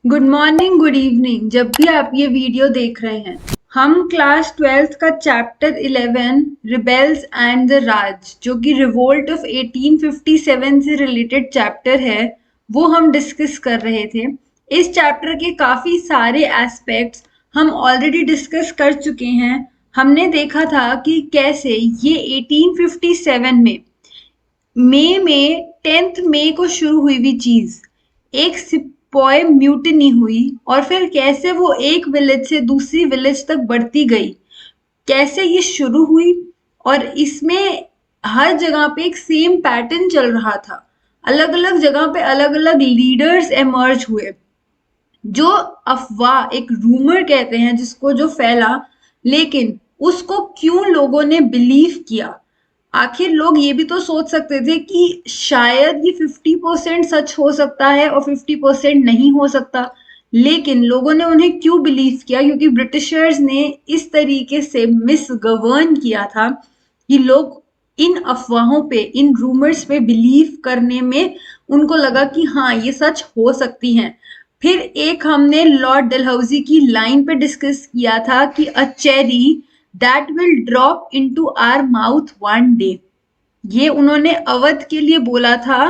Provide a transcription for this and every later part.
Good morning, good evening, जब भी आप ये वीडियो देख रहे हैं। हम क्लास 12th का चैप्टर 11 रिबेल्स एंड द राज, जो कि रिवोल्ट ऑफ 1857 से रिलेटेड चैप्टर है, वो हम डिस्कस कर रहे थे। इस चैप्टर के काफी सारे एस्पेक्ट्स हम ऑलरेडी डिस्कस कर चुके हैं। हमने देखा था कि कैसे ये 1857 में मई में 10th मई को शुरू हुई हुई चीज, एक सिपॉय म्यूटिनी हुई और फिर कैसे वो एक विलेज से दूसरी विलेज तक बढ़ती गई, कैसे ये शुरू हुई। और इसमें हर जगह पे एक सेम पैटर्न चल रहा था। अलग अलग जगह पे अलग अलग लीडर्स एमर्ज हुए। जो अफवाह, एक रूमर कहते हैं जिसको, जो फैला, लेकिन उसको क्यों लोगों ने बिलीव किया। आखिर लोग ये भी तो सोच सकते थे कि शायद ये 50% सच हो सकता है और 50% नहीं हो सकता, लेकिन लोगों ने उन्हें क्यों बिलीव किया? क्योंकि ब्रिटिशर्स ने इस तरीके से मिसगवर्न किया था कि लोग इन अफवाहों पे, इन रूमर्स पे बिलीव करने में उनको लगा कि हाँ, ये सच हो सकती हैं। फिर एक हमने लॉर्ड डलहौजी की लाइन पे डिस्कस किया था कि a cherry that will drop into our mouth one day. ये उन्होंने अवध के लिए बोला था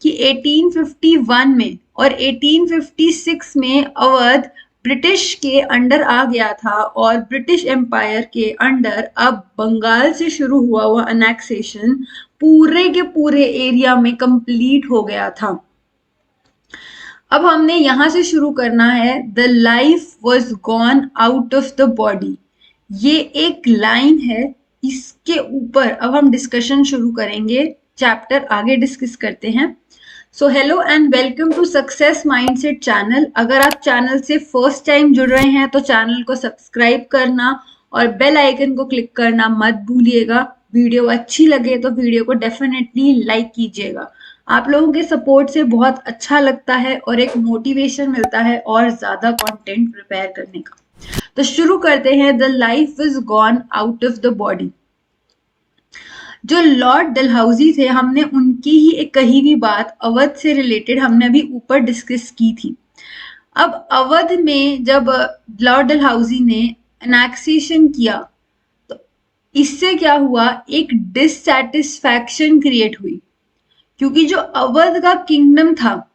कि 1851 में और 1856 में अवध ब्रिटिश के अंडर आ गया था और ब्रिटिश एम्पायर के अंडर अब बंगाल से शुरू हुआ हुआ अनेक्सेशन पूरे के पूरे एरिया में कंप्लीट हो गया था। अब हमने यहां से शुरू करना है। The life was gone out of the body, ये एक लाइन है। इसके ऊपर अब हम डिस्कशन शुरू करेंगे। चैप्टर आगे डिस्कस करते हैं। So hello and welcome to success mindset channel. अगर आप चैनल से फर्स्ट टाइम जुड़ रहे हैं तो चैनल को सब्सक्राइब करना और बेल आइकन को क्लिक करना मत भूलिएगा। वीडियो अच्छी लगे तो वीडियो को डेफिनेटली लाइक कीजिएगा। आप लोगों के सपोर्ट से बहुत अच्छा लगता है और एक मोटिवेशन मिलता है और ज्यादा कंटेंट प्रिपेयर करने का। तो शुरू करते हैं। The life is gone out of the body. जो लॉर्ड डलहौजी थे, हमने उनकी ही एक कही हुई बात अवध से रिलेटेड हमने अभी ऊपर डिस्कस की थी। अब अवध में जब लॉर्ड डलहौजी ने एनेक्सेशन किया तो इससे क्या हुआ, एक डिससैटिस्फैक्शन क्रिएट हुई। क्योंकि जो अवध का किंगडम था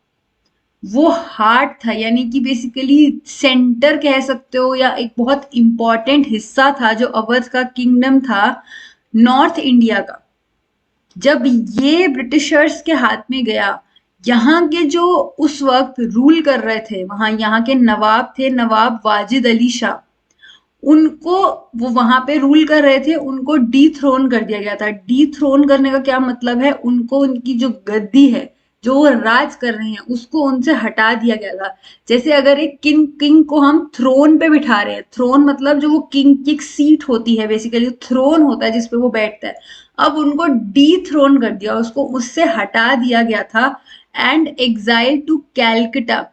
वो हार्ट था, यानी कि बेसिकली सेंटर कह सकते हो, या एक बहुत इंपॉर्टेंट हिस्सा था जो अवध का किंगडम था नॉर्थ इंडिया का। जब ये ब्रिटिशर्स के हाथ में गया, यहाँ के जो उस वक्त रूल कर रहे थे, वहां यहाँ के नवाब थे, नवाब वाजिद अली शाह, उनको, वो वहां पे रूल कर रहे थे, उनको डी थ्रोन कर दिया गया था। डी थ्रोन करने का क्या मतलब है? उनको, उनकी जो गद्दी है, जो वो राज कर रहे हैं, उसको उनसे हटा दिया गया था। जैसे अगर एक किंग किंग को हम थ्रोन पे बिठा रहे हैं, थ्रोन मतलब जो वो किंग की सीट होती है, बेसिकली थ्रोन होता है जिसपे वो बैठता है। अब उनको डी थ्रोन कर दिया, उसको उससे हटा दिया गया था एंड एग्जाइल टू कैलकटा,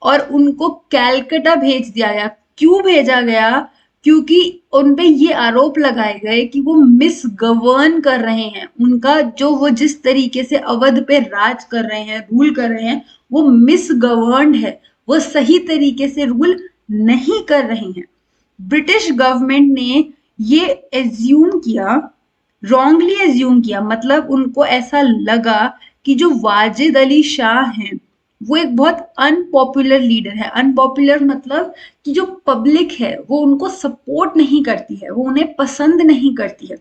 और उनको कैलकटा भेज दिया गया। क्यों भेजा गया? क्योंकि उन पे ये आरोप लगाए गए कि वो मिस गवर्न कर रहे हैं। उनका जो, वो जिस तरीके से अवध पे राज कर रहे हैं, रूल कर रहे हैं, वो मिस गवर्नड है, वो सही तरीके से रूल नहीं कर रहे हैं। ब्रिटिश गवर्नमेंट ने ये एज्यूम किया, रॉन्गली एज्यूम किया, मतलब उनको ऐसा लगा कि जो वाजिद अली शाह हैं वो एक बहुत अनपॉपुलर लीडर है। अनपॉपुलर मतलब कि जो पब्लिक है वो उनको सपोर्ट नहीं करती है, वो उन्हें पसंद नहीं करती है।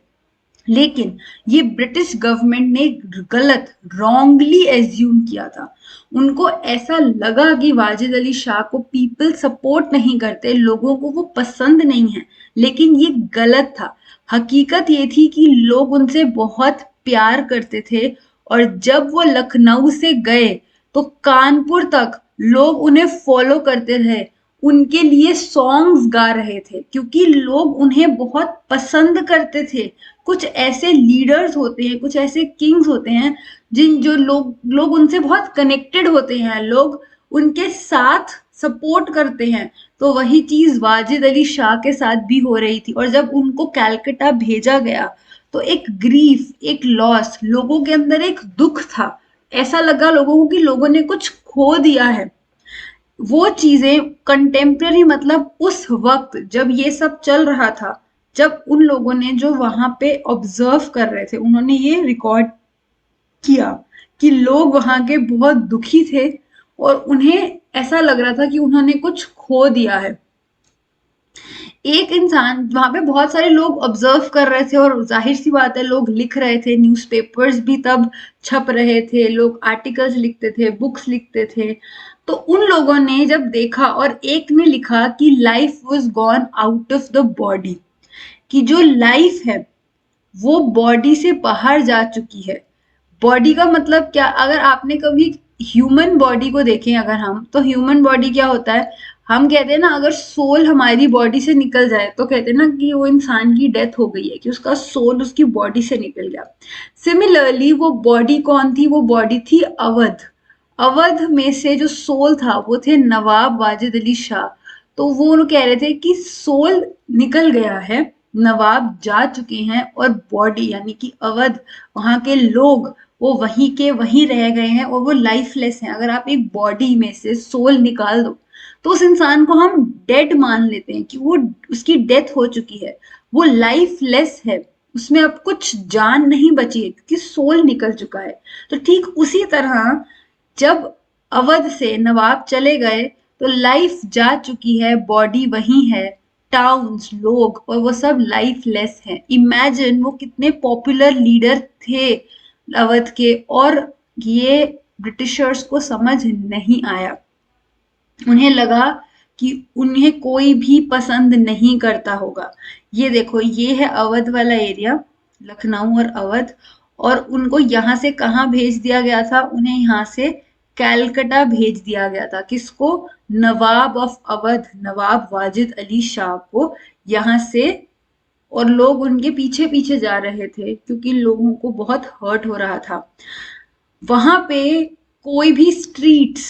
लेकिन ये ब्रिटिश गवर्नमेंट ने गलत, रॉन्गली एज्यूम किया था। उनको ऐसा लगा कि वाजिद अली शाह को पीपल सपोर्ट नहीं करते, लोगों को वो पसंद नहीं है, लेकिन ये गलत था। हकीकत ये थी कि लोग उनसे बहुत प्यार करते थे, और जब वो लखनऊ से गए तो कानपुर तक लोग उन्हें फॉलो करते रहे, उनके लिए सॉन्ग्स गा रहे थे, क्योंकि लोग उन्हें बहुत पसंद करते थे। कुछ ऐसे लीडर्स होते हैं, कुछ ऐसे किंग्स होते हैं जिन जो लोग लोग उनसे बहुत कनेक्टेड होते हैं, लोग उनके साथ सपोर्ट करते हैं। तो वही चीज वाजिद अली शाह के साथ भी हो रही थी। और जब उनको कैलकटा भेजा गया तो एक ग्रीफ, एक लॉस, लोगों के अंदर एक दुख था। ऐसा लगा लोगों को कि लोगों ने कुछ खो दिया है। वो चीजें कंटेम्प्ररी मतलब उस वक्त जब ये सब चल रहा था, जब उन लोगों ने जो वहां पे ऑब्जर्व कर रहे थे उन्होंने ये रिकॉर्ड किया कि लोग वहां के बहुत दुखी थे और उन्हें ऐसा लग रहा था कि उन्होंने कुछ खो दिया है। एक इंसान वहां पे बहुत सारे लोग ऑब्जर्व कर रहे थे और जाहिर सी बात है लोग लिख रहे थे, न्यूज़पेपर्स भी तब छप रहे थे, लोग आर्टिकल्स लिखते थे, बुक्स लिखते थे। तो उन लोगों ने जब देखा और एक ने लिखा कि life was gone out of the body, कि जो लाइफ है वो बॉडी से बाहर जा चुकी है। बॉडी का मतलब क्या, अगर आपने कभी ह्यूमन बॉडी को देखें अगर हम, तो ह्यूमन बॉडी क्या होता है, हम कहते हैं ना अगर सोल हमारी बॉडी से निकल जाए तो कहते हैं ना कि वो इंसान की डेथ हो गई है, कि उसका सोल उसकी बॉडी से निकल गया। सिमिलरली वो बॉडी कौन थी, वो बॉडी थी अवध। अवध में से जो सोल था वो थे नवाब वाजिद अली शाह। तो वो कह रहे थे कि सोल निकल गया है, नवाब जा चुके हैं और बॉडी यानी कि अवध, वहां के लोग वो वहीं के वहीं रह गए हैं और वो लाइफलेस हैं। अगर आप एक बॉडी में से सोल निकाल दो तो उस इंसान को हम डेड मान लेते हैं कि वो उसकी डेथ हो चुकी है, वो लाइफलेस है, उसमें अब कुछ जान नहीं बची है क्योंकि सोल निकल चुका है। तो ठीक उसी तरह जब अवध से नवाब चले गए तो लाइफ जा चुकी है, बॉडी वही है, टाउन्स, लोग और वो सब लाइफलेस हैं। इमेजिन वो कितने पॉपुलर लीडर थे अवध के, और ये ब्रिटिशर्स को समझ नहीं आया। उन्हें लगा कि उन्हें कोई भी पसंद नहीं करता होगा। ये देखो, ये है अवध वाला एरिया, लखनऊ और अवध, और उनको यहाँ से कहाँ भेज दिया गया था, उन्हें यहाँ से कैलकटा भेज दिया गया था। किसको? नवाब ऑफ अवध, नवाब वाजिद अली शाह को यहाँ से। और लोग उनके पीछे पीछे जा रहे थे क्योंकि लोगों को बहुत हर्ट हो रहा था। वहां पे कोई भी स्ट्रीट्स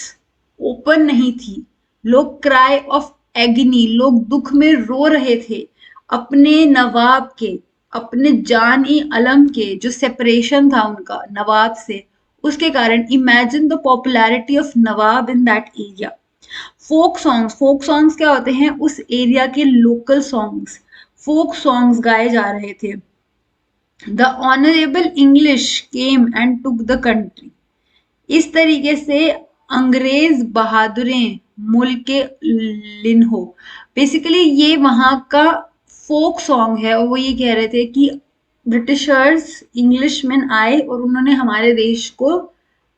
ओपन नहीं थी। लोग क्राई ऑफ एगनी, लोग दुख में रो रहे थे अपने नवाब के, अपने जान ई अलम के, जो सेपरेशन था उनका नवाब से, उसके कारण। Imagine the popularity of nawab in that area. Folk songs क्या होते हैं? उस एरिया के लोकल सॉन्ग्स, फोक सॉन्ग्स गाए जा रहे थे। The honourable English came and took the country. इस तरीके से अंग्रेज बहादुरें मुल्के लिन्हो, बेसिकली ये वहां का फोक सॉन्ग है। और वो ये कह रहे थे कि ब्रिटिशर्स, इंग्लिशमैन आए और उन्होंने हमारे देश को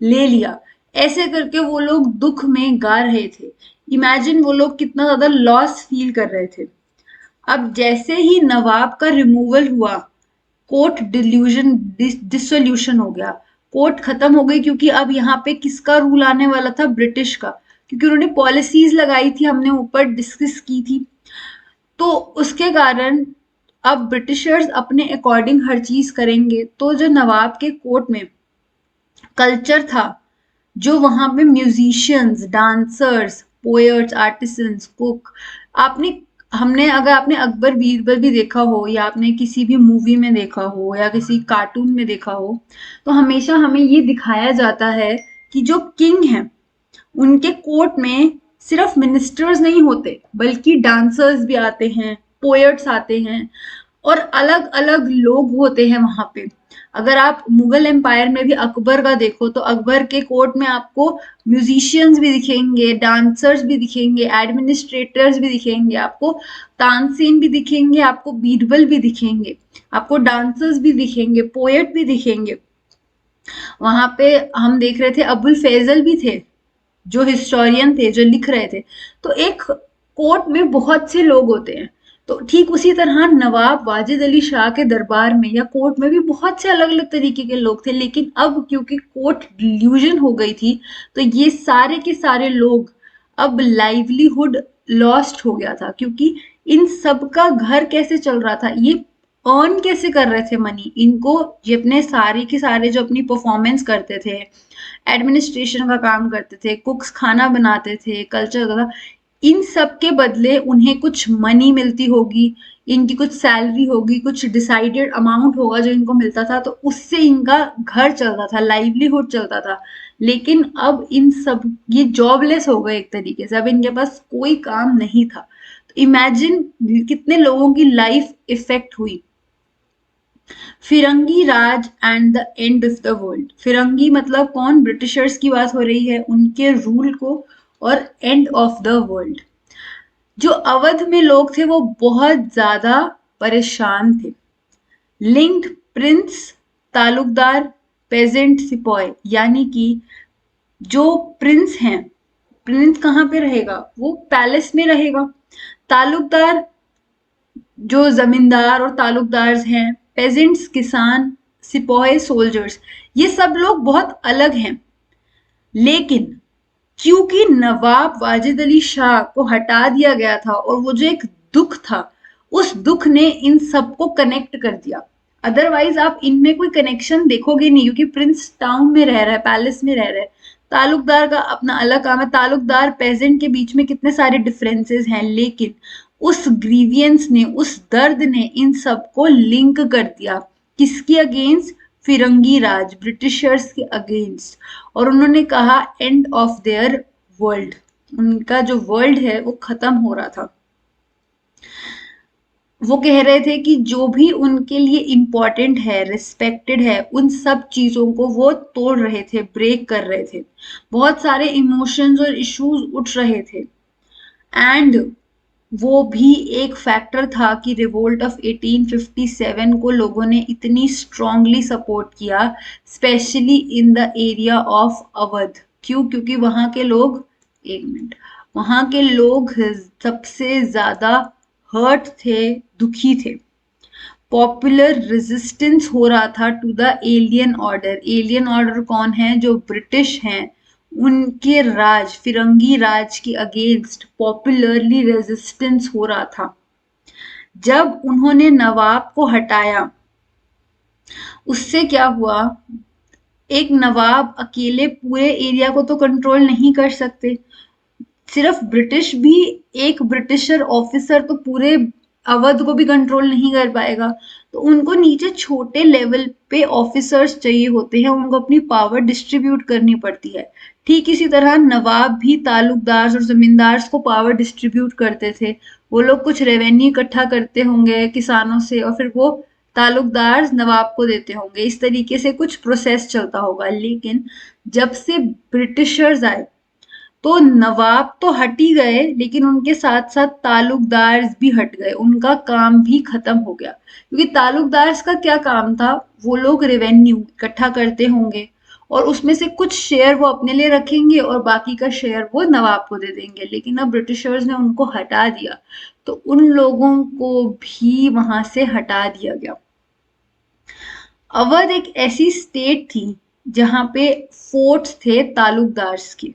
ले लिया। ऐसे करके वो लोग दुख में गा रहे थे। इमेजिन वो लोग कितना ज्यादा लॉस फील कर रहे थे। अब जैसे ही नवाब का रिमूवल हुआ, कोर्ट डिल्यूजन डिसोल्यूशन हो गया, कोर्ट खत्म हो गई, क्योंकि अब यहाँ पे किसका रूल आने वाला था? ब्रिटिश का, क्योंकि उन्होंने पॉलिसीज लगाई थी, हमने ऊपर डिस्कस की थी। तो उसके कारण अब ब्रिटिशर्स अपने अकॉर्डिंग हर चीज करेंगे। तो जो नवाब के कोर्ट में कल्चर था, जो वहां पे musicians, dancers, poets, artisans, cook, आपने हमने अगर आपने अकबर बीरबल भी देखा हो, या आपने किसी भी मूवी में देखा हो, या किसी कार्टून में देखा हो, तो हमेशा हमें ये दिखाया जाता है कि जो किंग हैं उनके कोर्ट में सिर्फ मिनिस्टर्स नहीं होते, बल्कि डांसर्स भी आते हैं, पोएट्स आते हैं, और अलग अलग लोग होते हैं वहां पे। अगर आप मुगल एम्पायर में भी अकबर का देखो तो अकबर के कोर्ट में आपको म्यूजिशियंस भी दिखेंगे, डांसर्स भी दिखेंगे, एडमिनिस्ट्रेटर्स भी दिखेंगे, आपको तानसेन भी दिखेंगे, आपको बीरबल भी दिखेंगे, आपको डांसर्स भी दिखेंगे, पोएट भी दिखेंगे। वहां पे हम देख रहे थे अबुल फैजल भी थे, जो हिस्टोरियन थे, जो लिख रहे थे। तो एक कोर्ट में बहुत से लोग होते हैं। तो ठीक उसी तरह नवाब वाजिद अली शाह के दरबार में या कोर्ट में भी बहुत से अलग अलग तरीके के लोग थे, लेकिन अब क्योंकि कोर्ट डिल्यूजन हो गई थी तो ये सारे के सारे लोग, अब लाइवलीहुड लॉस्ट हो गया था। क्योंकि इन सब का घर कैसे चल रहा था, ये अर्न कैसे कर रहे थे मनी, इनको ये अपने सारे के सारे जो अपनी परफॉर्मेंस करते थे, एडमिनिस्ट्रेशन का काम करते थे, कुक्स खाना बनाते थे, कल्चर का, इन सब के बदले उन्हें कुछ मनी मिलती होगी, इनकी कुछ सैलरी होगी, कुछ डिसाइडेड अमाउंट होगा जो इनको मिलता था, तो उससे इनका घर चलता था, लाइवलीहुड चलता था। लेकिन अब इन सब ये जॉबलेस हो गए एक तरीके से, अब इनके पास कोई काम नहीं था। तो इमेजिन कितने लोगों की लाइफ इफेक्ट हुई। Firangi Raj and the end of the world. फिरंगी मतलब कौन? ब्रिटिशर्स की बात हो रही है, उनके रूल को, और एंड ऑफ द वर्ल्ड। जो अवध में लोग थे वो बहुत ज्यादा परेशान थे। Linked prince, taluqdar, peasant, sepoy, यानी कि जो प्रिंस हैं, प्रिंस कहाँ पे रहेगा? वो पैलेस में रहेगा। तालुकदार जो जमींदार और तालुकदार हैं, पेजेंट्स किसान, सिपाही सोल्जर्स, ये सब लोग बहुत अलग हैं। लेकिन क्योंकि नवाब वाजिद अली शाह को हटा दिया गया था और वो जो एक दुख था, उस दुख ने इन सबको कनेक्ट कर दिया। अदरवाइज आप इनमें कोई कनेक्शन देखोगे नहीं, क्योंकि प्रिंस टाउन में रह रहा है, पैलेस में रह रहा है। तालुकदार का अपना अलग काम है। तालुकदार पेजेंट के बीच में कितने सारे डिफरेंसेस हैं, लेकिन उस ग्रीवियंस ने, उस दर्द ने इन सबको लिंक कर दिया। किसके अगेंस्ट? फिरंगी राज, ब्रिटिशर्स के अगेंस्ट। और उन्होंने कहा एंड ऑफ देयर वर्ल्ड, उनका जो वर्ल्ड है वो खत्म हो रहा था। वो कह रहे थे कि जो भी उनके लिए इम्पोर्टेंट है, रिस्पेक्टेड है, उन सब चीजों को वो तोड़ रहे थे, ब्रेक कर रहे थे। बहुत सारे इमोशंस और इश्यूज उठ रहे थे। एंड वो भी एक फैक्टर था कि रिवोल्ट ऑफ 1857 को लोगों ने इतनी स्ट्रांगली सपोर्ट किया, specially in the area of Awadh. क्यों? क्योंकि वहां के लोग, एक मिनट, वहां के लोग सबसे ज्यादा हर्ट थे, दुखी थे। पॉपुलर रेजिस्टेंस हो रहा था to the alien order. Alien order कौन है? जो ब्रिटिश हैं, उनके राज, फिरंगी राज के अगेंस्ट पॉपुलरली रेजिस्टेंस हो रहा था। जब उन्होंने नवाब को हटाया, उससे क्या हुआ? एक नवाब अकेले पूरे एरिया को तो कंट्रोल नहीं कर सकते। सिर्फ ब्रिटिश भी, एक ब्रिटिशर ऑफिसर तो पूरे अवध को भी कंट्रोल नहीं कर पाएगा। तो उनको नीचे छोटे लेवल पे ऑफिसर्स चाहिए होते हैं, उनको अपनी पावर डिस्ट्रीब्यूट करनी पड़ती है। ठीक इसी तरह नवाब भी तालुकदार और जमींदार को पावर डिस्ट्रीब्यूट करते थे। वो लोग कुछ रेवेन्यू इकट्ठा करते होंगे किसानों से, और फिर वो तालुकदार नवाब को देते होंगे। इस तरीके से कुछ प्रोसेस चलता होगा। लेकिन जब से ब्रिटिशर्स आए तो नवाब तो हट ही गए, लेकिन उनके साथ साथ तालुकदार भी हट गए, उनका काम भी खत्म हो गया। क्योंकि तालुकदार का क्या काम था? वो लोग रेवेन्यू इकट्ठा करते होंगे और उसमें से कुछ शेयर वो अपने लिए रखेंगे और बाकी का शेयर वो नवाब को दे देंगे। लेकिन अब ब्रिटिशर्स ने उनको हटा दिया, तो उन लोगों को भी वहां से हटा दिया गया। अवध एक ऐसी स्टेट थी जहां पे फोर्ट्स थे तालुकदार्स के,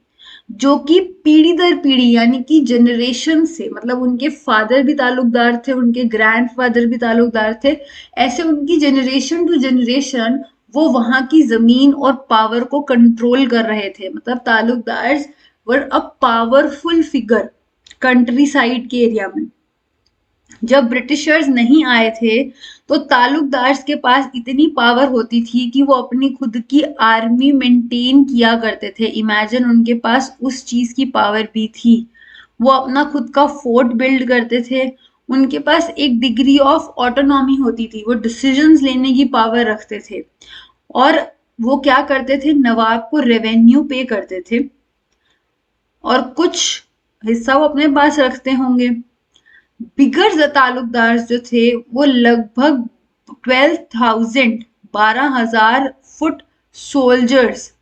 जो कि पीढ़ी दर पीढ़ी, यानी कि जनरेशन से, मतलब उनके फादर भी तालुकदार थे, उनके ग्रैंडफादर भी तालुकदार थे, ऐसे उनकी जनरेशन टू जनरेशन वो वहां की जमीन और पावर को कंट्रोल कर रहे थे। मतलब talukdar were a powerful figure country side के एरिया में। जब ब्रिटिशर्स नहीं आए थे तो तालुकदार्स के पास इतनी पावर होती थी कि वो अपनी खुद की आर्मी मेंटेन किया करते थे। इमेजिन, उनके पास उस चीज की पावर भी थी। वो अपना खुद का फोर्ट बिल्ड करते थे। उनके पास एक डिग्री ऑफ ऑटोनॉमी होती थी, वो डिसीजंस लेने की पावर रखते थे। और वो क्या करते थे? नवाब को रेवेन्यू पे करते थे और कुछ हिस्सा वो अपने पास रखते होंगे। बिगर तालुकदार जो थे वो लगभग 12,000 फुट सोल्जर्स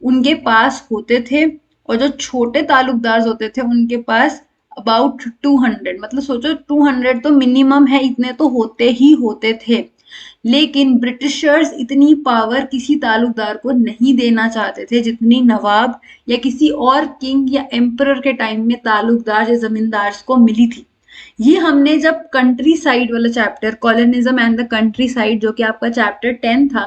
उनके पास होते थे, और जो छोटे तालुकदार होते थे उनके पास अबाउट 200, मतलब सोचो 200 तो मिनिमम है, इतने तो होते ही होते थे। लेकिन ब्रिटिशर्स इतनी पावर किसी तालुकदार को नहीं देना चाहते थे जितनी नवाब या किसी और किंग या एम्परर के टाइम में तालुकदार या जमींदार को मिली थी। ये हमने जब कंट्री साइड वाला chapter, colonialism and the country side, जो कि आपका चैप्टर 10 था,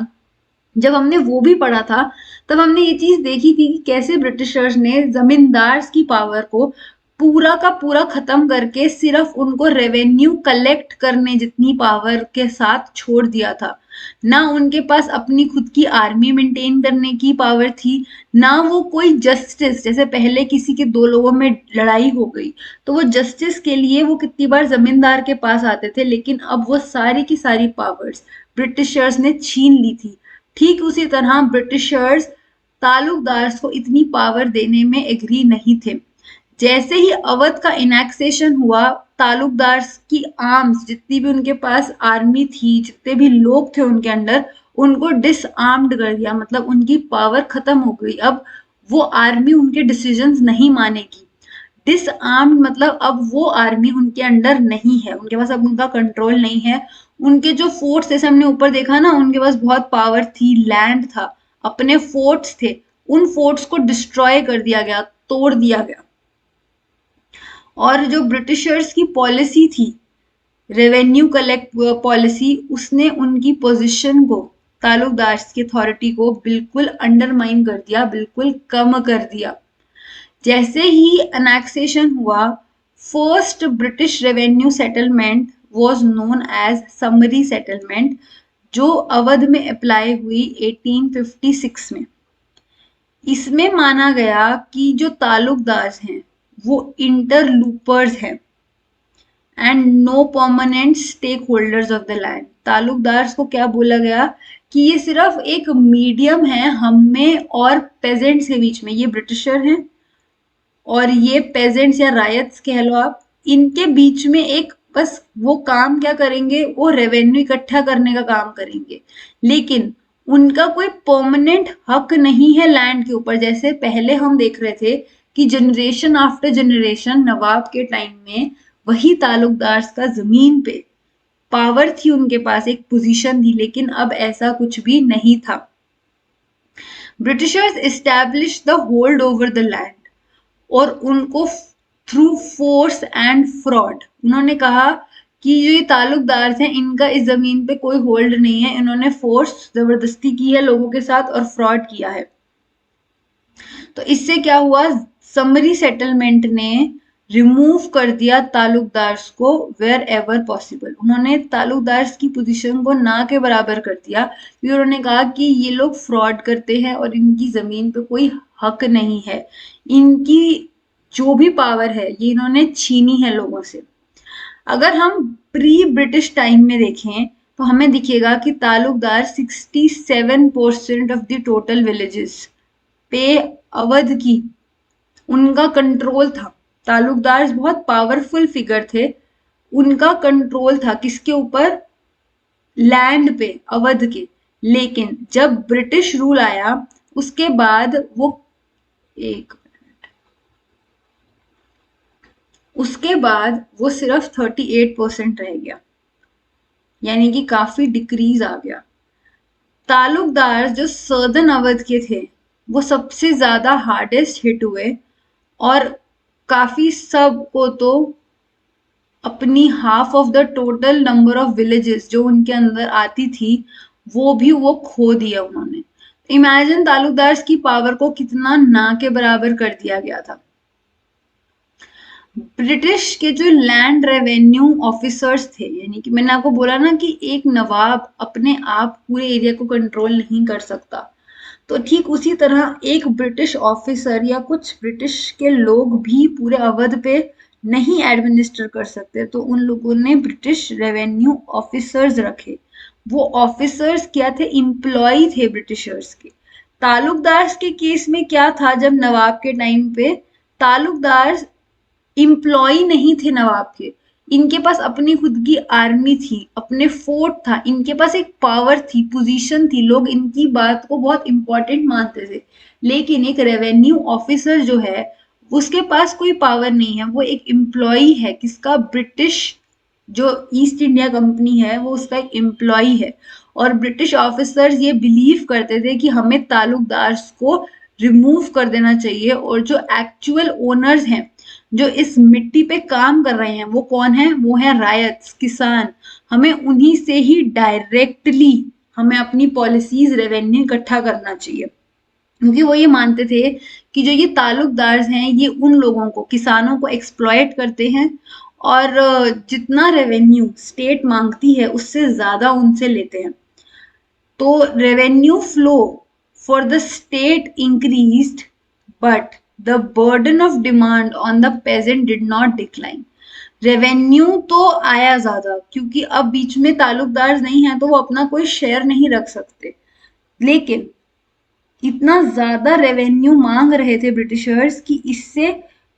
जब हमने वो भी पढ़ा था, तब हमने ये चीज देखी थी कि कैसे ब्रिटिशर्स ने जमींदार की पावर को पूरा का पूरा खत्म करके सिर्फ उनको रेवेन्यू कलेक्ट करने जितनी पावर के साथ छोड़ दिया था। ना उनके पास अपनी खुद की आर्मी मेंटेन करने की पावर थी, ना वो कोई जस्टिस, जैसे पहले किसी के दो लोगों में लड़ाई हो गई तो वो जस्टिस के लिए वो कितनी बार जमींदार के पास आते थे, लेकिन अब वो सारी की सारी पावर्स ब्रिटिशर्स ने छीन ली थी। ठीक उसी तरह ब्रिटिशर्स तालुकदार्स को इतनी पावर देने में एग्री नहीं थे। जैसे ही अवध का इनेक्सेशन हुआ, तालुकदार की आर्म्स, जितनी भी उनके पास आर्मी थी, जितने भी लोग थे उनके अंडर, उनको डिसआर्म्ड कर दिया, मतलब उनकी पावर खत्म हो गई। अब वो आर्मी उनके डिसीजंस नहीं मानेगी। डिसआर्म्ड मतलब अब वो आर्मी उनके अंडर नहीं है, उनके पास अब उनका कंट्रोल नहीं है। उनके जो फोर्ट्स, जैसे हमने ऊपर देखा ना, उनके पास बहुत पावर थी, लैंड था, अपने फोर्ट्स थे, उन फोर्ट्स को डिस्ट्रॉय कर दिया गया, तोड़ दिया गया। और जो ब्रिटिशर्स की पॉलिसी थी, रेवेन्यू कलेक्ट पॉलिसी, उसने उनकी पोजीशन को, तालुकदार्स की अथॉरिटी को बिल्कुल अंडरमाइन कर दिया, बिल्कुल कम कर दिया। जैसे ही एनेक्सेशन हुआ, first British revenue settlement was known as summary settlement, जो अवध में अप्लाई हुई 1856 में। इसमें माना गया कि जो तालुकदार हैं वो इंटरलूपर्स हैं and no permanent stakeholders of the land. Talukdars को क्या बोला गया कि ये सिर्फ एक मीडियम है हम में और पेजेंट्स के बीच में। ये ब्रिटिशर हैं और ये पेजेंट्स या रायट्स कह लो आप, इनके बीच में एक बस वो काम क्या करेंगे, वो रेवेन्यू इकट्ठा करने का काम करेंगे, लेकिन उनका कोई परमानेंट हक नहीं है लैंड के ऊपर। जैसे पहले हम देख रहे थे कि जनरेशन आफ्टर जनरेशन नवाब के टाइम में वही तालुकदार का जमीन पे पावर थी, उनके पास एक पोजीशन थी, लेकिन अब ऐसा कुछ भी नहीं था। Britishers establish the hold over the land और उनको थ्रू फोर्स एंड फ्रॉड, उन्होंने कहा कि ये तालुकदार हैं, इनका इस जमीन पे कोई होल्ड नहीं है, इन्होंने फोर्स जबरदस्ती की है लोगों के साथ और फ्रॉड किया है। तो इससे क्या हुआ, समरी सेटलमेंट ने रिमूव कर दिया तालुकदार्स को वेयर एवर पॉसिबल। उन्होंने तालुकदार्स की पोजीशन को ना के बराबर कर दिया, क्योंकि उन्होंने कहा कि ये लोग फ्रॉड करते हैं और इनकी जमीन पे कोई हक नहीं है, इनकी जो भी पावर है ये इन्होंने छीनी है लोगों से। अगर हम प्री ब्रिटिश टाइम में देखें तो हमें दिखेगा कि Talukdar 67% of the total villages पे अवध की उनका कंट्रोल था। तालुकदार बहुत पावरफुल फिगर थे, उनका कंट्रोल था किसके ऊपर, लैंड पे, अवध के। लेकिन जब ब्रिटिश रूल आया उसके बाद वो उसके बाद वो सिर्फ 38% रह गया, यानी कि काफी डिक्रीज आ गया। तालुकदार जो सर्दर्न अवध के थे वो सबसे ज्यादा हार्डेस्ट हिट हुए और काफी सबको तो अपनी half of the total number of villages जो उनके अंदर आती थी वो भी वो खो दिया उन्होंने। इमेजिन तालुकदार की पावर को कितना ना के बराबर कर दिया गया था। ब्रिटिश के जो लैंड रेवेन्यू ऑफिसर्स थे, यानी कि मैंने आपको बोला ना कि एक नवाब अपने आप पूरे एरिया को कंट्रोल नहीं कर सकता, तो ठीक उसी तरह एक ब्रिटिश ऑफिसर या कुछ ब्रिटिश के लोग भी पूरे अवध पे नहीं एडमिनिस्टर कर सकते, तो उन लोगों ने ब्रिटिश रेवेन्यू ऑफिसर्स रखे। वो ऑफिसर्स क्या थे, इम्प्लॉय थे ब्रिटिशर्स के। तालुकदार के केस में क्या था, जब नवाब के टाइम पे तालुकदार इम्प्लॉय नहीं थे नवाब के, इनके पास अपनी खुद की आर्मी थी, अपने फोर्ट था, इनके पास एक पावर थी, पोजीशन थी, लोग इनकी बात को बहुत इंपॉर्टेंट मानते थे। लेकिन एक रेवेन्यू ऑफिसर जो है उसके पास कोई पावर नहीं है, वो एक एम्प्लॉय है, किसका, ब्रिटिश जो ईस्ट इंडिया कंपनी है वो उसका एक एम्प्लॉय है। और ब्रिटिश ऑफिसर्स ये बिलीव करते थे कि हमें तालुकदार को रिमूव कर देना चाहिए, और जो एक्चुअल ओनर्स हैं जो इस मिट्टी पे काम कर रहे हैं वो कौन है, वो है रायट्स, किसान। हमें उन्हीं से ही डायरेक्टली हमें अपनी पॉलिसीज रेवेन्यू इकट्ठा करना चाहिए। क्योंकि वो ये मानते थे कि जो ये ताल्लुकदार हैं ये उन लोगों को, किसानों को एक्सप्लॉइट करते हैं और जितना रेवेन्यू स्टेट मांगती है उससे ज्यादा उनसे लेते हैं। तो revenue flow for the state increased, but the burden of demand on the peasant did not decline. Revenue तो आया ज्यादा क्योंकि अब बीच में ताल्लुकदार नहीं है तो वो अपना कोई शेयर नहीं रख सकते, लेकिन इतना ज्यादा रेवेन्यू मांग रहे थे ब्रिटिशर्स कि इससे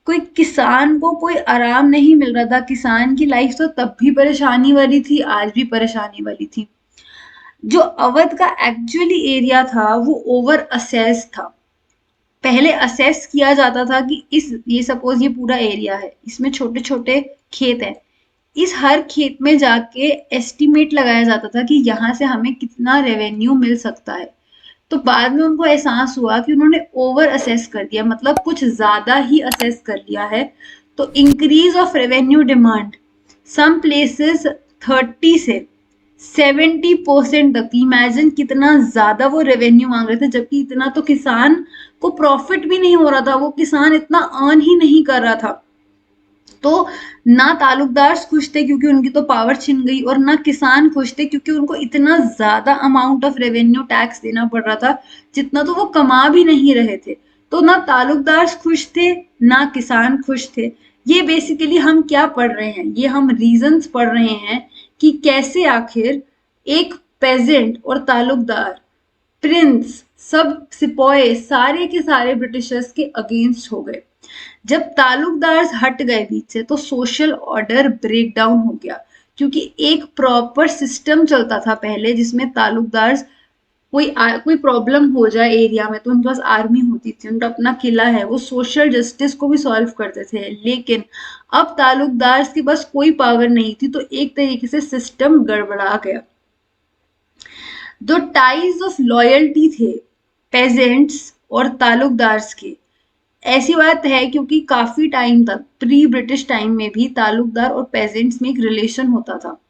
कोई किसान को कोई आराम नहीं मिल रहा था। किसान की लाइफ तो तब भी परेशानी वाली थी, आज भी परेशानी वाली थी। जो अवध का एक्चुअली एरिया था वो ओवर असेस था। पहले असेस किया जाता था कि ये सपोज ये पूरा एरिया है, इसमें छोटे छोटे खेत हैं, इस हर खेत में जाके एस्टिमेट लगाया जाता था कि यहाँ से हमें कितना रेवेन्यू मिल सकता है। तो बाद में उनको एहसास हुआ कि उन्होंने ओवर असेस कर दिया, मतलब कुछ ज्यादा ही असेस कर लिया है। तो increase of revenue demand some places 30 से 70% तक। इमेजिन कितना ज्यादा वो रेवेन्यू मांग रहे थे, जबकि इतना तो किसान को प्रॉफिट भी नहीं हो रहा था, वो किसान इतना अर्न ही नहीं कर रहा था। तो ना ताल्लुकदार खुश थे क्योंकि उनकी तो पावर छिन गई, और ना किसान खुश थे क्योंकि उनको इतना ज्यादा अमाउंट ऑफ रेवेन्यू टैक्स देना पड़ रहा था जितना तो वो कमा भी नहीं रहे थे। तो ना ताल्लुकदार खुश थे ना किसान खुश थे। ये बेसिकली हम क्या पढ़ रहे हैं, ये हम रीजंस पढ़ रहे हैं कि कैसे आखिर एक पेजेंट और ताल्लुकदार, प्रिंस, सब सिपाही सारे के सारे ब्रिटिशर्स के अगेंस्ट हो गए। जब ताल्लुकदार हट गए बीच से तो सोशल ऑर्डर ब्रेक डाउन हो गया, क्योंकि एक प्रॉपर सिस्टम चलता था पहले जिसमें ताल्लुकदार कोई प्रॉब्लम हो जाए एरिया में तो उनके पास आर्मी होती थी, उनका अपना किला है, वो सोशल जस्टिस को भी सॉल्व करते थे। लेकिन अब ताल्लुकदार के पास कोई पावर नहीं थी, तो एक तरीके से सिस्टम गड़बड़ा गया। जो टाइज ऑफ लॉयल्टी थे पेजेंट्स और ताल्लुकदार के, ऐसी बात है क्योंकि काफी टाइम तक प्री ब्रिटिश टाइम में भी ताल्लुकदार और पेजेंट्स में एक रिलेशन होता था।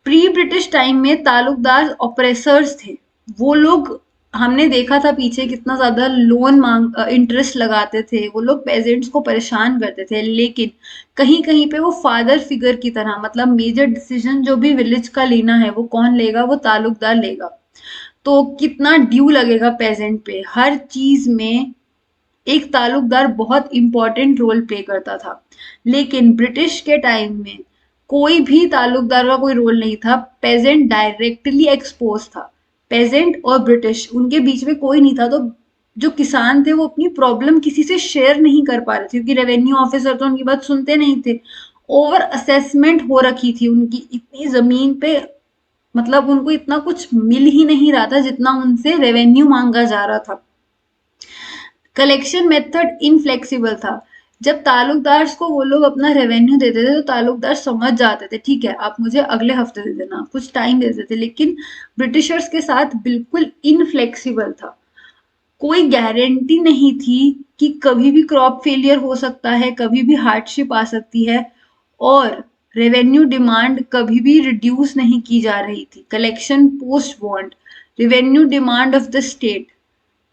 प्री ब्रिटिश टाइम में ताल्लुकदार ऑपरेसर्स थे, वो लोग हमने देखा था पीछे कितना ज्यादा लोन मांग इंटरेस्ट लगाते थे, वो लोग पेजेंट्स को परेशान करते थे। लेकिन कहीं कहीं पे वो फादर फिगर की तरह, मतलब मेजर डिसीजन जो भी विलेज का लेना है वो कौन लेगा, वो ताल्लुकदार लेगा। तो कितना ड्यू लगेगा पेजेंट पे, हर चीज में एक ताल्लुकदार बहुत इंपॉर्टेंट रोल प्ले करता था। लेकिन ब्रिटिश के टाइम में कोई भी ताल्लुकदार का कोई रोल नहीं था, पेजेंट डायरेक्टली एक्सपोज था। पेजेंट और ब्रिटिश उनके बीच में कोई नहीं था। तो जो किसान थे वो अपनी प्रॉब्लम किसी से शेयर नहीं कर पा रहे थे क्योंकि रेवेन्यू ऑफिसर तो उनकी बात सुनते नहीं थे। ओवर असेसमेंट हो रखी थी उनकी, इतनी जमीन पे, मतलब उनको इतना कुछ मिल ही नहीं रहा था जितना उनसे रेवेन्यू मांगा जा रहा था। कलेक्शन मेथड इनफ्लेक्सिबल था। जब ताल्लुकदार को वो लोग अपना रेवेन्यू देते थे तो ताल्लुकदार समझ जाते थे, ठीक है आप मुझे अगले हफ्ते दे देना, कुछ टाइम देते थे। लेकिन ब्रिटिशर्स के साथ बिल्कुल इनफ्लेक्सिबल था। कोई गारंटी नहीं थी कि कभी भी क्रॉप फेलियर हो सकता है, कभी भी हार्डशिप आ सकती है, और रेवेन्यू डिमांड कभी भी रिड्यूस नहीं की जा रही थी। Collection post bond, revenue demand of the state,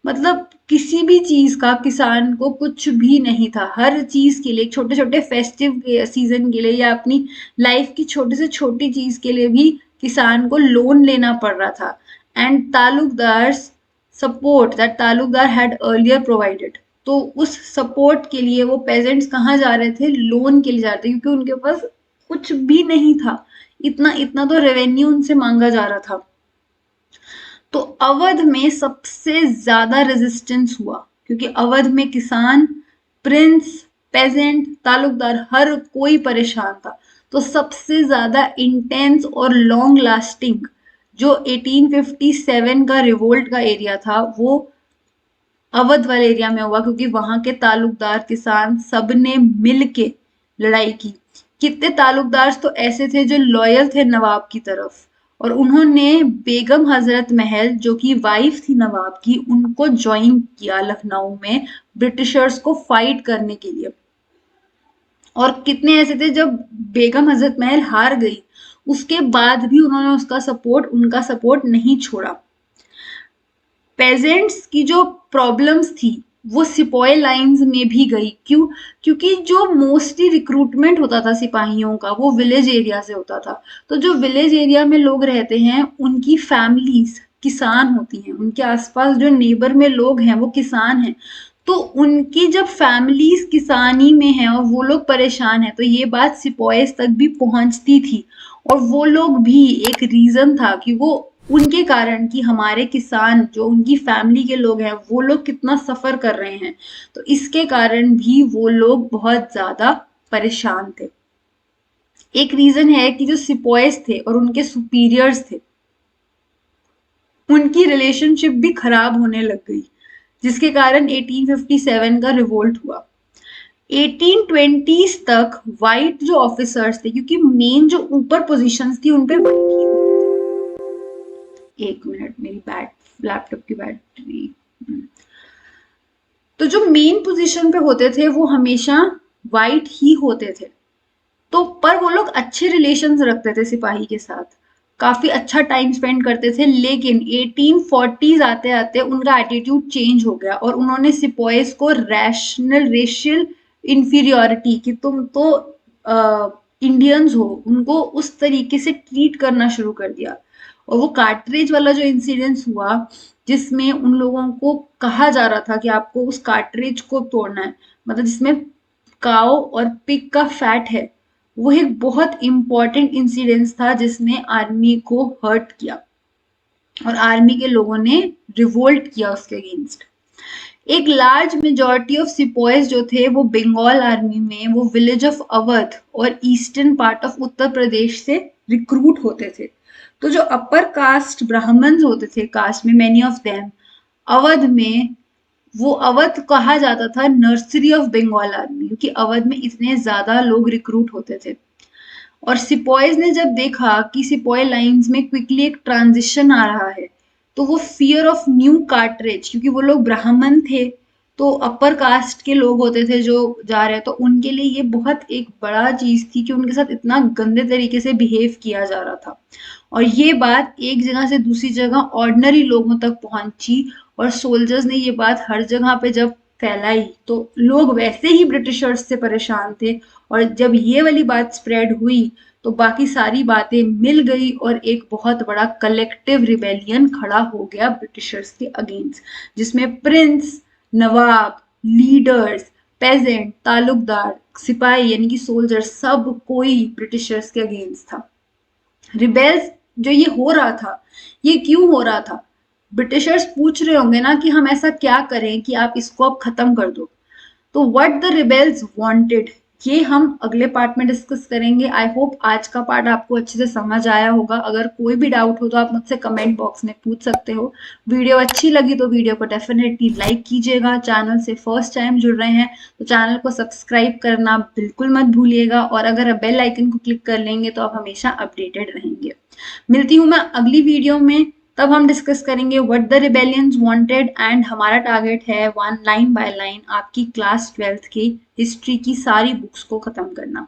मतलब किसी भी चीज का किसान को कुछ भी नहीं था। हर चीज के लिए, छोटे छोटे फेस्टिव सीजन के लिए या अपनी लाइफ की छोटी से छोटी चीज के लिए भी किसान को लोन लेना पड़ रहा था। And talukdar support that talukdar had earlier provided, तो उस सपोर्ट के लिए वो पेजेंट्स कहाँ जा रहे थे, लोन के लिए जा रहे थे, क्योंकि उनके पास कुछ भी नहीं था। इतना इतना तो रेवेन्यू उनसे मांगा जा रहा था। तो अवध में सबसे ज्यादा रेजिस्टेंस हुआ क्योंकि अवध में किसान, प्रिंस, पेजेंट, ताल्लुकदार हर कोई परेशान था। तो सबसे ज्यादा इंटेंस और लॉन्ग लास्टिंग जो 1857 का रिवोल्ट का एरिया था वो अवध वाले एरिया में हुआ, क्योंकि वहां के ताल्लुकदार, किसान सबने मिल के लड़ाई की। कितने ताल्लुकदार तो ऐसे थे जो लॉयल थे नवाब की तरफ, और उन्होंने बेगम हजरत महल जो कि वाइफ थी नवाब की, उनको ज्वाइन किया लखनऊ में ब्रिटिशर्स को फाइट करने के लिए। और कितने ऐसे थे जब बेगम हजरत महल हार गई उसके बाद भी उन्होंने उनका सपोर्ट नहीं छोड़ा। पेजेंट्स की जो प्रॉब्लम्स थी वो सिपॉय लाइंस में भी गई। क्यों? क्योंकि जो मोस्टली रिक्रूटमेंट होता था सिपाहियों का वो विलेज एरिया से होता था। तो जो विलेज एरिया में लोग रहते हैं उनकी फैमिलीज किसान होती हैं, उनके आसपास जो नेबर में लोग हैं वो किसान हैं। तो उनकी जब फैमिलीज किसानी में है और वो लोग परेशान है तो ये बात सिपॉयज तक भी पहुंचती थी। और वो लोग भी एक रीजन था कि वो उनके कारण कि हमारे किसान जो उनकी फैमिली के लोग हैं वो लोग कितना सफर कर रहे हैं, तो इसके कारण भी वो लोग बहुत ज्यादा परेशान थे। एक रीजन है कि जो सिपॉयज थे और उनके सुपीरियर्स थे उनकी रिलेशनशिप भी खराब होने लग गई, जिसके कारण 1857 का रिवोल्ट हुआ। 1820s तक व्हाइट जो ऑफिसर्स थे, क्योंकि मेन जो ऊपर पोजीशंस थी उन पे व्हाइट ही होते थे। एक मिनट, मेरी लैपटॉप की बैटरी। तो जो मेन पोजीशन पे होते थे वो हमेशा व्हाइट ही होते थे। तो पर वो लोग अच्छे रिलेशंस रखते थे सिपाही के साथ, काफी अच्छा टाइम स्पेंड करते थे। लेकिन 1840s आते आते उनका एटीट्यूड चेंज हो गया और उन्होंने सिपॉयज को रैशनल रेशियल इंफीरियोरिटी कि तुम तो इंडियंस हो, उनको उस तरीके से ट्रीट करना शुरू कर दिया। और वो कार्टरेज वाला जो इंसिडेंस हुआ जिसमें उन लोगों को कहा जा रहा था कि आपको उस कार्टरेज को तोड़ना है, मतलब जिसमें काओ और पिग का फैट है, वो एक बहुत इंपॉर्टेंट इंसिडेंस था जिसने आर्मी को हर्ट किया और आर्मी के लोगों ने रिवोल्ट किया उसके अगेंस्ट। एक लार्ज मेजॉरिटी ऑफ सिपॉयज जो थे वो बंगाल आर्मी में वो विलेज ऑफ अवध और eastern part of Uttar Pradesh से रिक्रूट होते थे। तो जो अपर कास्ट ब्राह्मण्स होते थे कास्ट में, मेनी ऑफ देम अवध में, वो अवध कहा जाता था नर्सरी ऑफ बंगाल आर्मी, क्योंकि अवध में इतने ज्यादा लोग रिक्रूट होते थे। और सिपॉयज ने जब देखा कि सिपॉय लाइंस में क्विकली एक ट्रांजिशन आ रहा है, तो वो फियर ऑफ न्यू कार्टरेज, क्योंकि वो लोग ब्राह्मण थे तो अपर कास्ट के लोग होते थे जो जा रहे, तो उनके लिए ये बहुत एक बड़ा चीज थी कि उनके साथ इतना गंदे तरीके से बिहेव किया जा रहा था। और ये बात एक जगह से दूसरी जगह ऑर्डिनरी लोगों तक पहुंची और सोल्जर्स ने ये बात हर जगह पे जब फैलाई तो लोग वैसे ही ब्रिटिशर्स से परेशान थे। और जब ये वाली बात स्प्रेड हुई तो बाकी सारी बातें मिल गई और एक बहुत बड़ा कलेक्टिव रिबेलियन खड़ा हो गया ब्रिटिशर्स के अगेंस्ट, जिसमें प्रिंस, नवाब, लीडर्स, पेजेंट, तालुकदार, सिपाही यानी कि सोल्जर, सब कोई ब्रिटिशर्स के अगेंस्ट था। रिबेल्स जो ये हो रहा था, ये क्यों हो रहा था? ब्रिटिशर्स पूछ रहे होंगे ना कि हम ऐसा क्या करें कि आप इसको अब खत्म कर दो। तो व्हाट द रिबेल्स वांटेड, ये हम अगले पार्ट में डिस्कस करेंगे। आई होप आज का पार्ट आपको अच्छे से समझ आया होगा। अगर कोई भी डाउट हो तो आप मुझसे कमेंट बॉक्स में पूछ सकते हो। वीडियो अच्छी लगी तो वीडियो को डेफिनेटली लाइक कीजिएगा। चैनल से फर्स्ट टाइम जुड़ रहे हैं तो चैनल को सब्सक्राइब करना बिल्कुल मत भूलिएगा, और अगर आप बेल आइकन को क्लिक कर लेंगे तो आप हमेशा अपडेटेड रहेंगे। मिलती हूँ मैं अगली वीडियो में, तब हम डिस्कस करेंगे what the rebellions wanted and हमारा टारगेट है वन लाइन बाय लाइन आपकी क्लास 12th की हिस्ट्री की सारी बुक्स को खत्म करना।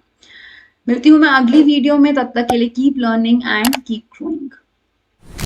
मिलती हूँ मैं अगली वीडियो में, तब तक के लिए keep learning and keep growing.